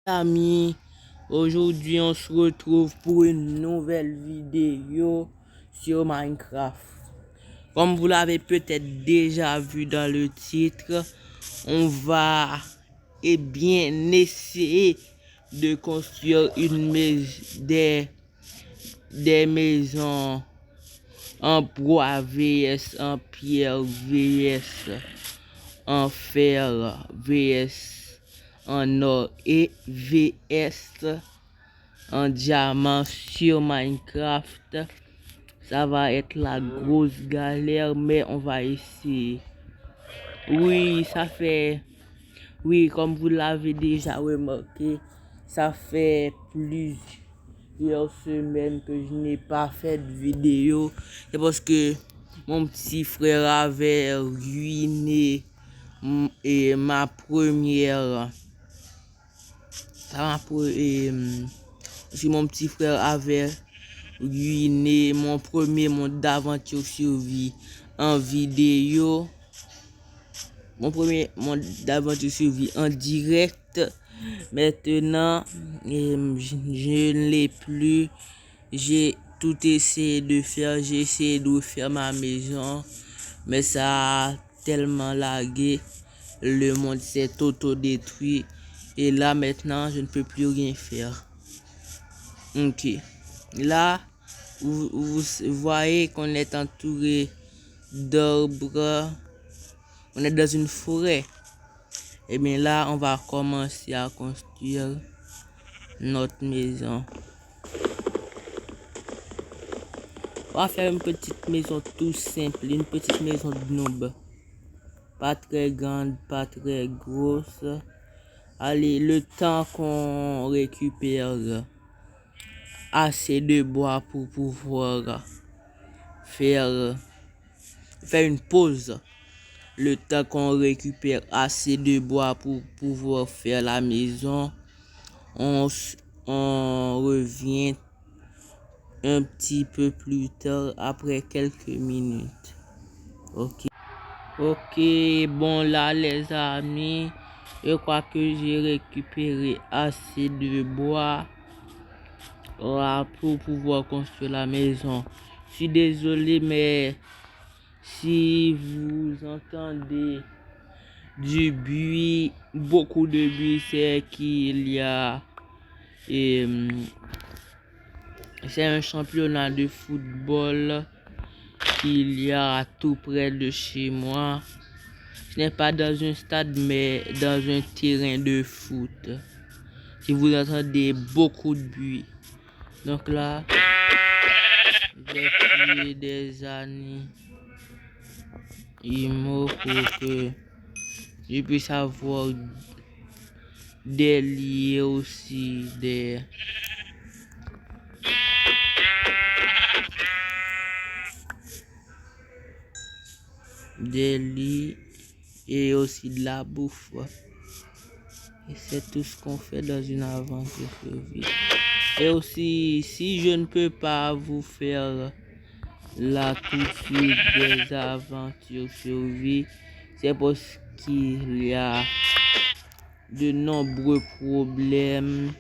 Amis, aujourd'hui on se retrouve pour une nouvelle vidéo sur Minecraft. Comme vous l'avez peut-être déjà vu dans le titre, on va essayer de construire des maisons en bois vs en pierre vs en fer vs en or et vs en diamant sur Minecraft. Ça va être la grosse galère, mais on va essayer. Oui, comme vous l'avez déjà remarqué, ça fait plusieurs semaines que je n'ai pas fait de vidéo. C'est parce que mon petit frère avait ruiné ma première. Si mon petit frère avait ruiné mon premier monde d'aventure survie en vidéo, mon premier monde d'aventure survie en direct. Maintenant, je ne l'ai plus. J'ai tout essayé de faire. J'ai essayé de faire ma maison, mais ça a tellement lagué. Le monde s'est auto-détruit. Et là, maintenant, je ne peux plus rien faire. Ok. Là, vous voyez qu'on est entouré d'arbres. On est dans une forêt. Et bien là, on va commencer à construire notre maison. On va faire une petite maison tout simple. Une petite maison de noob. Pas très grande, pas très grosse. Allez, le temps qu'on récupère assez de bois pour pouvoir faire une pause. Le temps qu'on récupère assez de bois pour pouvoir faire la maison, on revient un petit peu plus tard après quelques minutes. Ok, bon là les amis, je crois que j'ai récupéré assez de bois pour pouvoir construire la maison. Je suis désolé, mais si vous entendez du bruit, beaucoup de bruit, c'est qu'il y a c'est un championnat de football qu'il y a tout près de chez moi. Ce n'est pas dans un stade, mais dans un terrain de foot. Si vous entendez beaucoup de bruit. Donc là, je vais tuer des animaux pour que je puisse avoir des lits aussi, des lits et aussi de la bouffe. Et c'est tout ce qu'on fait dans une aventure survie. Et aussi, si je ne peux pas vous faire là tout de suite des aventures survie, c'est parce qu'il y a de nombreux problèmes.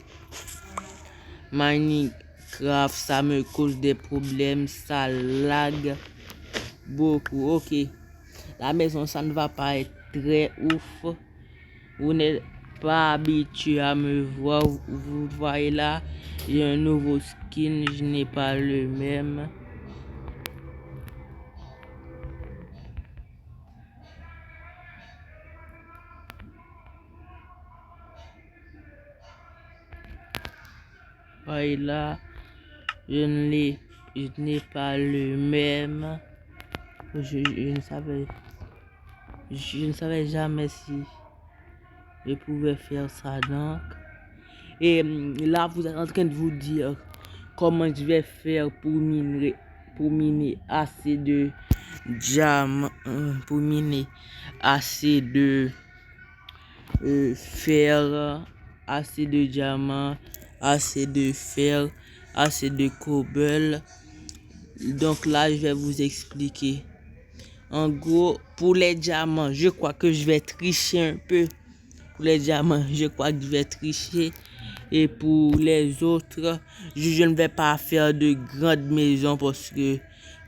Minecraft, ça me cause des problèmes, ça lag beaucoup. Ok, la maison, ça ne va pas être très ouf. Vous n'êtes pas habitué à me voir. Vous voyez là, j'ai un nouveau skin, je n'ai pas le même. Voyez là, je n'ai pas le même. Je ne savais jamais si je pouvais faire ça donc. Et là, vous êtes en train de vous dire comment je vais faire pour miner assez de diamants, pour miner assez de fer, assez de diamants, assez de fer, assez de cobble. Donc là, je vais vous expliquer. En gros, pour les diamants, je crois que je vais tricher un peu. Pour les diamants, je crois que je vais tricher. Et pour les autres, je ne vais pas faire de grandes maisons parce que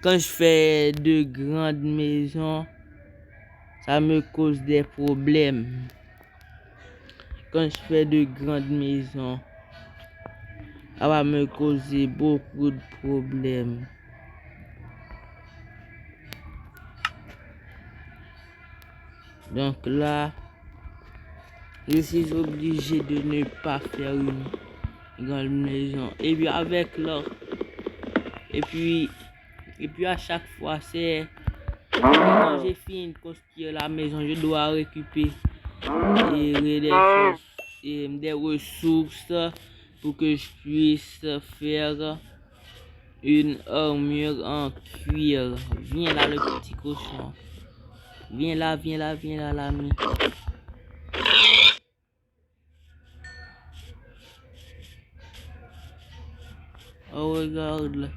quand je fais de grandes maisons, ça me cause des problèmes. Quand je fais de grandes maisons, ça va me causer beaucoup de problèmes. Donc là, je suis obligé de ne pas faire une grande maison. Et puis avec l'or, et puis à chaque fois, c'est quand j'ai fini de construire la maison, je dois récupérer des ressources pour que je puisse faire une armure en cuir. Viens là, le petit cochon. Viens là, l'ami. Oh, regarde là.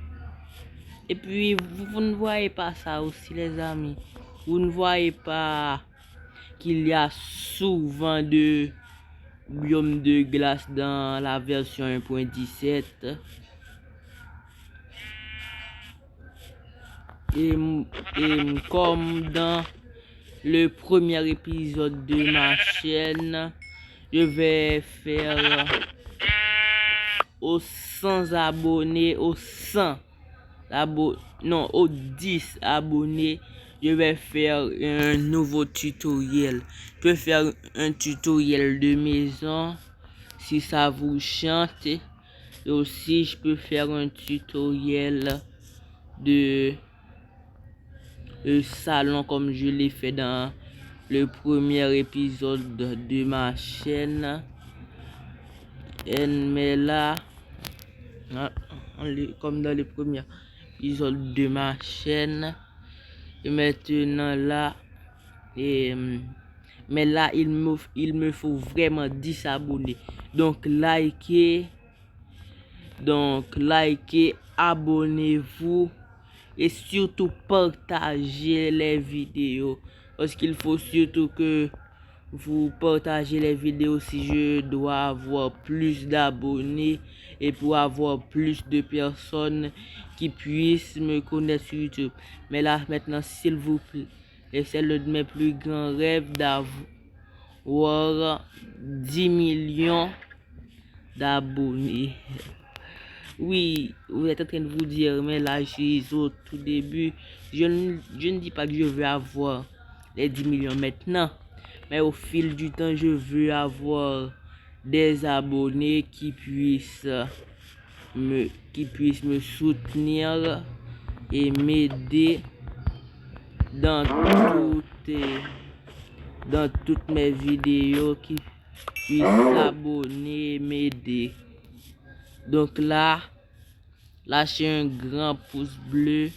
Et puis, vous ne voyez pas ça aussi, les amis. Vous ne voyez pas qu'il y a souvent de biomes de glace dans la version 1.17. Et comme dans le premier épisode de ma chaîne, je vais faire aux 100 abonnés, aux 10 abonnés, je vais faire un nouveau tutoriel. Je peux faire un tutoriel de maison si ça vous chante. Et aussi, je peux faire un tutoriel de salon comme je l'ai fait dans le premier épisode de ma chaîne. Mais là, comme dans le premier épisode de ma chaîne, et maintenant là, mais là il me faut vraiment 10 abonnés. Donc likez, abonnez-vous et surtout partagez les vidéos, parce qu'il faut surtout que vous partagez les vidéos si je dois avoir plus d'abonnés et pour avoir plus de personnes qui puissent me connaître sur YouTube. Mais là maintenant, s'il vous plaît, et c'est l'un de mes plus grands rêves d'avoir 10 millions d'abonnés. Oui, vous êtes en train de vous dire, mais là je suis au tout début. Je ne dis pas que je veux avoir les 10 millions maintenant, mais au fil du temps, je veux avoir des abonnés qui puissent me soutenir et m'aider dans toutes mes vidéos, qui puissent s'abonner et m'aider. Donc là, lâchez un grand pouce bleu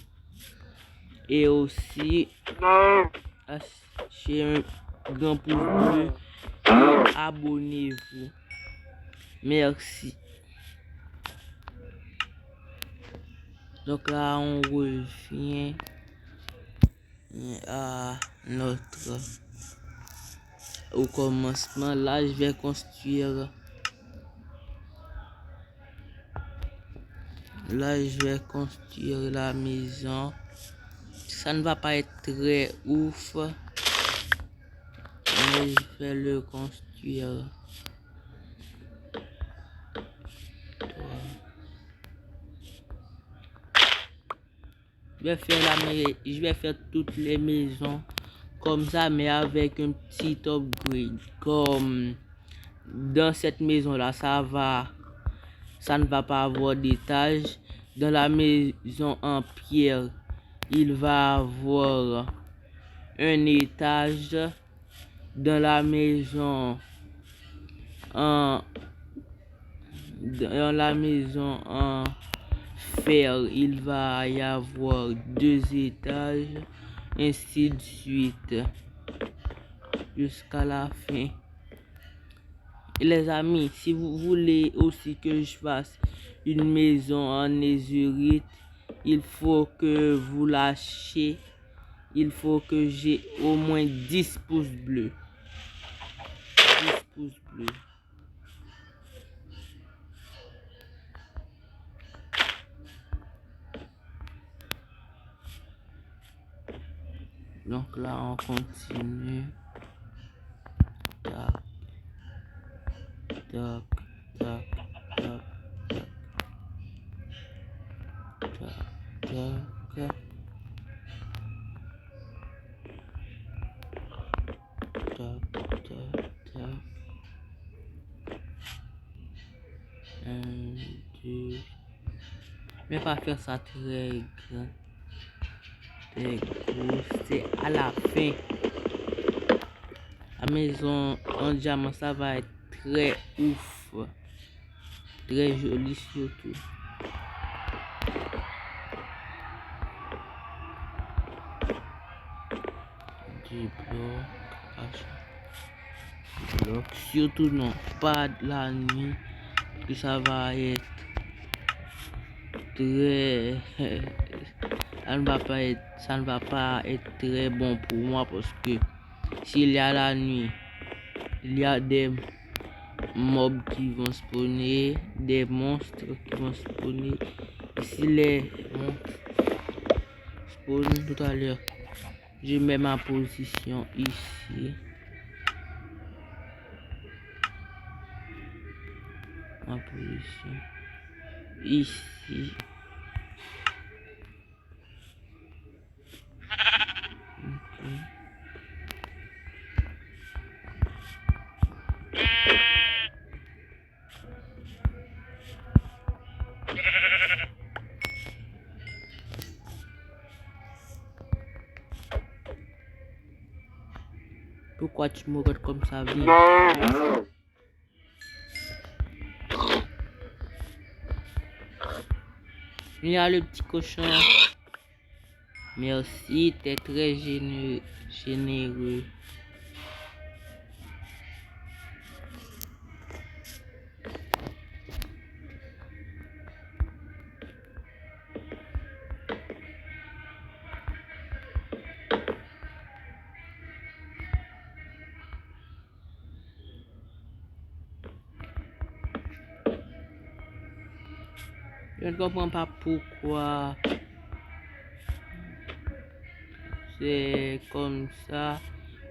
et aussi lâchez un grand pouce bleu et abonnez-vous. Merci. Donc là, on revient à au commencement. Là, je vais construire. Là, je vais construire la maison. Ça ne va pas être très ouf, mais je vais le construire. Je vais faire toutes les maisons comme ça, mais avec un petit upgrade. Comme dans cette maison là, ça ne va pas avoir d'étage. Dans la maison en pierre, il va avoir un étage. Dans la maison en fer, il va y avoir 2 étages, ainsi de suite jusqu'à la fin. Et les amis, si vous voulez aussi que je fasse une maison en netherite, il faut que vous lâchiez. Il faut que j'ai au moins 10 pouces bleus. 10 pouces bleus. Donc là, on continue. Tac, tac, tac, tac, tac, tac, tac. Tac, tac, tac. 1, 2. Mais pas faire ça très grand. Très gros. C'est à la fin. La maison en diamant, ça va être très ouf. Très joli surtout. Des blocs. Des blocs. Surtout non, pas de la nuit. Que ça va être très... ça ne va pas être très bon pour moi parce que s'il y a la nuit, il y a des mobs qui vont spawner, des monstres qui vont spawner. Et si les monstres spawnent tout à l'heure, je mets ma position ici. Ma position ici. Okay. Pourquoi tu me regardes comme ça, viens? Il y a le petit cochon. Merci, t'es très généreux. Je ne comprends pas pourquoi c'est comme ça.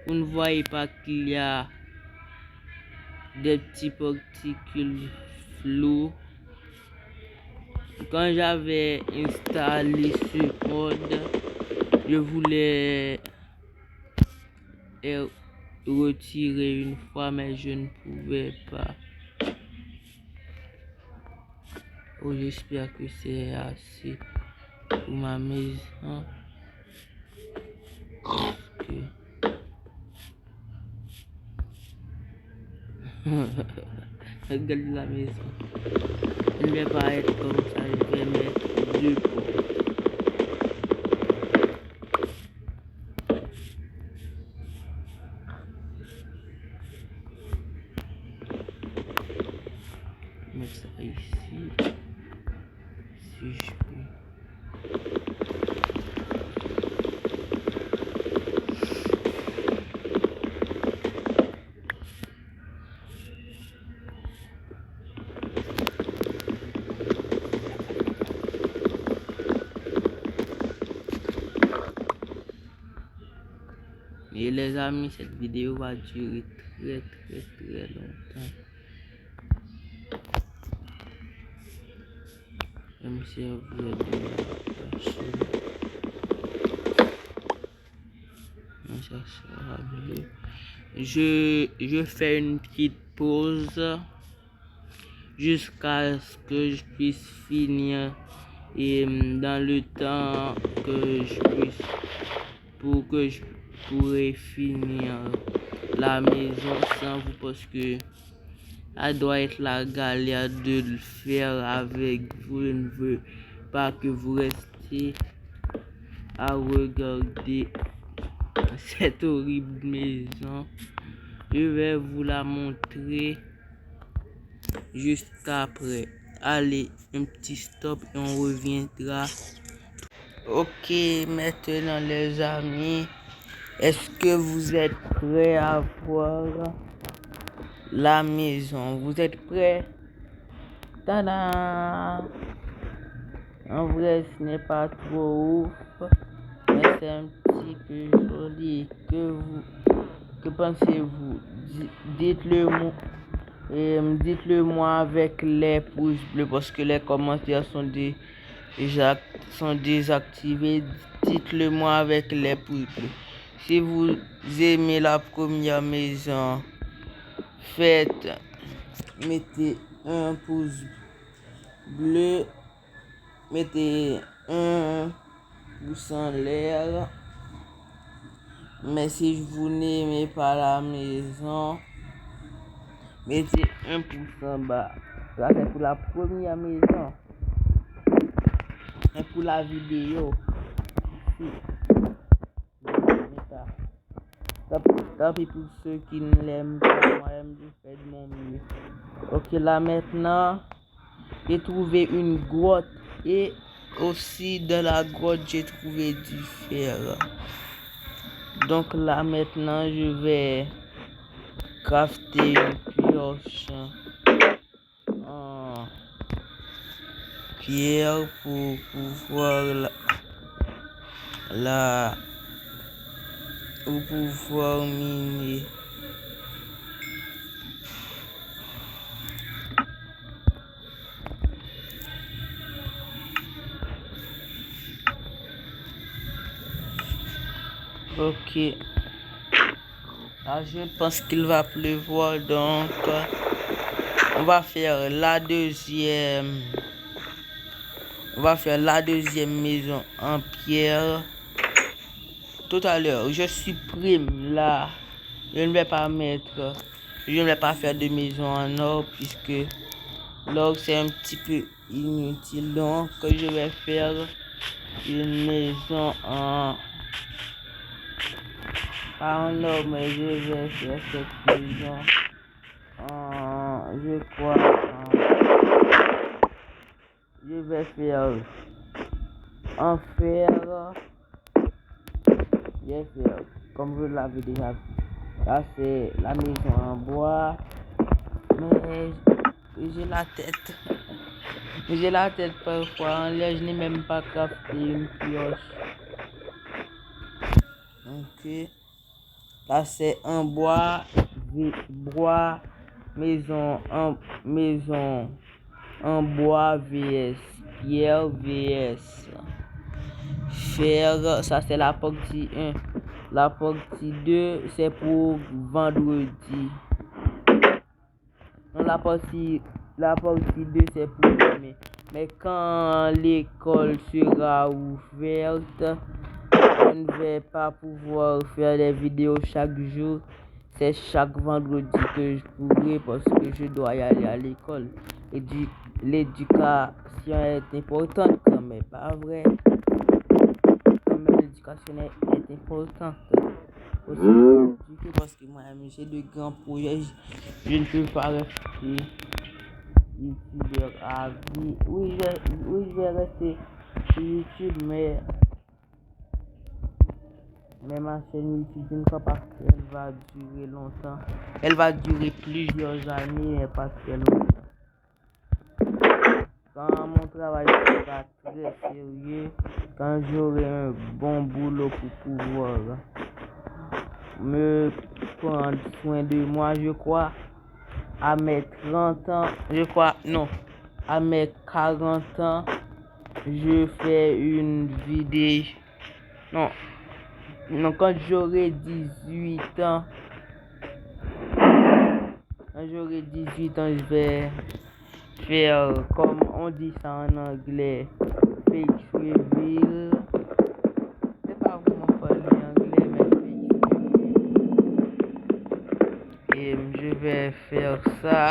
Vous ne voyez pas qu'il y a des petits particules floues. Quand j'avais installé ce mode, je voulais retirer une fois, mais je ne pouvais pas. Oh, j'espère que c'est assez pour ma maison. Regarde la maison. Je ne vais pas être comme ça, je vais mettre 2 pots. Mettre ça ici. Si je peux. Et les amis, cette vidéo va durer très longtemps. Je me servir de la chaîne. Mais ça sera mieux. Je fais une petite pause jusqu'à ce que je puisse finir et dans le temps que je puisse je pourrais finir la maison sans vous parce que ça doit être la galère de le faire avec vous. Je ne veux pas que vous restiez à regarder cette horrible maison. Je vais vous la montrer juste après. Allez, un petit stop et on reviendra. Ok, maintenant les amis, est-ce que vous êtes prêts à voir la maison? Vous êtes prêts? Tada! En vrai, ce n'est pas trop ouf, mais c'est un petit peu joli. Que pensez-vous? Dites-le moi avec les pouces bleus parce que les commentaires sont désactivés. Dites-le moi avec les pouces bleus. Si vous aimez la première maison, mettez un pouce bleu, mettez un pouce en l'air. Mais si vous n'aimez pas la maison, mettez un pouce en bas. Ça c'est pour la première maison. Et pour la vidéo, tant pis pour ceux qui ne l'aiment pas, moi-même je fais de mon mieux. Ok, là maintenant, j'ai trouvé une grotte et aussi dans la grotte j'ai trouvé du fer. Donc là maintenant je vais crafter une pioche en pierre pour pouvoir miner. Ok. Là, je pense qu'il va pleuvoir, donc on va faire la deuxième. On va faire la deuxième maison en pierre. Tout à l'heure, je supprime là. Je ne vais pas faire de maison en or puisque l'or c'est un petit peu inutile. Donc, je vais faire une maison pas en or, mais je vais faire cette maison je crois, je vais faire en fer. Je vais faire, comme vous l'avez déjà vu. Là, c'est la maison en bois. Mais j'ai la tête. J'ai la tête parfois en l'air. Je n'ai même pas crafté une pioche. Ok. Là, c'est en bois. Maison en bois vs pierre vs fer. Ça, c'est la partie 1. La partie 2, c'est pour vendredi. Non, la partie 2, c'est pour demain. Mais quand l'école sera ouverte, je ne vais pas pouvoir faire des vidéos chaque jour. C'est chaque vendredi que je pourrai parce que je dois y aller à l'école. Et l'éducation est importante quand même, pas vrai? Quand même, l'éducation est importante. Aussi, parce que moi-même j'ai de grands projets. Je ne peux pas rester youtubeur à vie. Oui, je vais rester sur YouTube, mais ma chaîne YouTube, je ne crois pas qu'elle va durer longtemps. Elle va durer plusieurs années, mais pas très longtemps. Quand mon travail sera très sérieux, quand j'aurai un bon boulot pour pouvoir me prendre soin de moi, je crois, à mes 30 ans, à mes 40 ans, je fais une vidéo. Non, quand j'aurai 18 ans, je vais faire, comme on dit ça en anglais, fake reveal. C'est pas vraiment parler anglais, mais fake reveal. Et je vais faire ça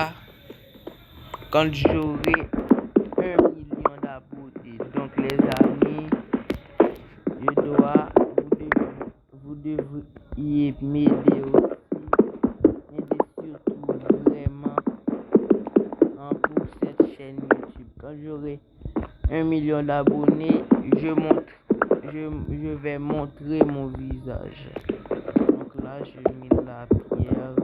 quand j'aurai 1 million d'abonnés. Donc les amis, vous devriez m'aider aussi. M'aider surtout vraiment pour cette chaîne YouTube. Quand j'aurai 1 million d'abonnés, je vais montrer mon visage. Donc là, je mets la pierre.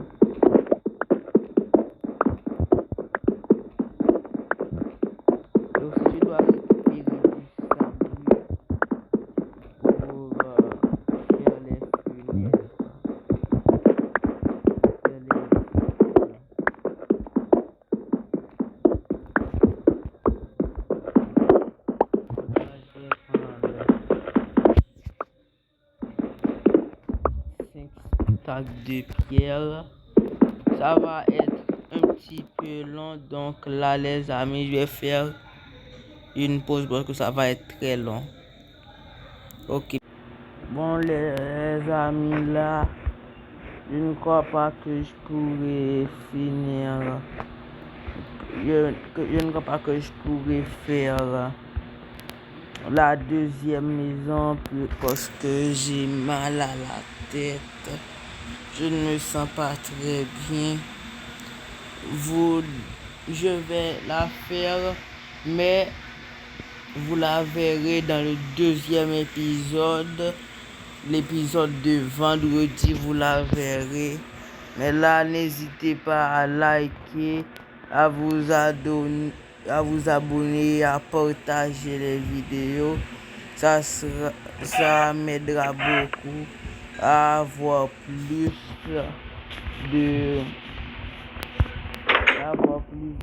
Et aussi, je dois récupérer du sable pour caque de pierre. Ça va être un petit peu long, donc là les amis, je vais faire une pause parce que ça va être très long. Ok. Bon les amis, là, je ne crois pas que je pourrais finir. Je ne crois pas que je pourrais faire la deuxième maison parce que j'ai mal à la tête. Je ne me sens pas très bien. Je vais la faire, mais vous la verrez dans le deuxième épisode. L'épisode de vendredi, vous la verrez. Mais là, n'hésitez pas à liker, à vous abonner, à partager les vidéos. Ça m'aidera beaucoup à avoir plus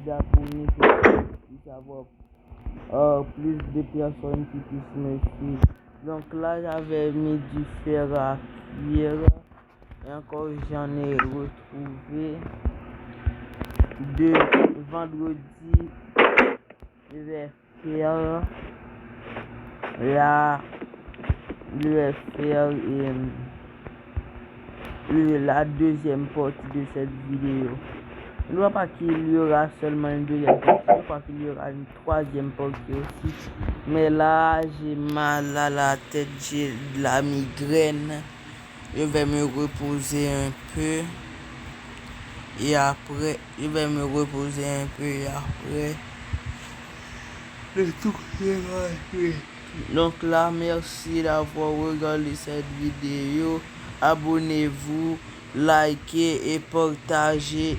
d'abonnés, avoir plus de personnes qui puissent me suivre. Donc là, j'avais mis du fer à cuire. Et encore, j'en ai retrouvé. De vendredi, je vais faire la deuxième partie de cette vidéo. Je ne vois pas qu'il y aura seulement une deuxième partie, je crois qu'il y aura une troisième partie aussi. Mais là, j'ai mal à la tête, j'ai de la migraine. Je vais me reposer un peu. Et après, je vais me reposer un peu et après, le tout ira bien. Donc là, merci d'avoir regardé cette vidéo. Abonnez-vous, likez et partagez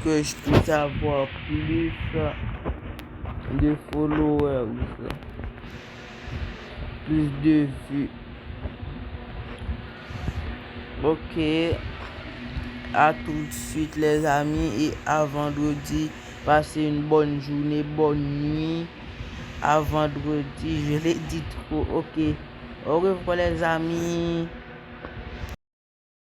que je puisse avoir plus de followers, plus de vues. Ok, à tout de suite les amis et à vendredi. Passez une bonne journée, bonne nuit. À vendredi, je l'ai dit trop. Ok, au revoir les amis.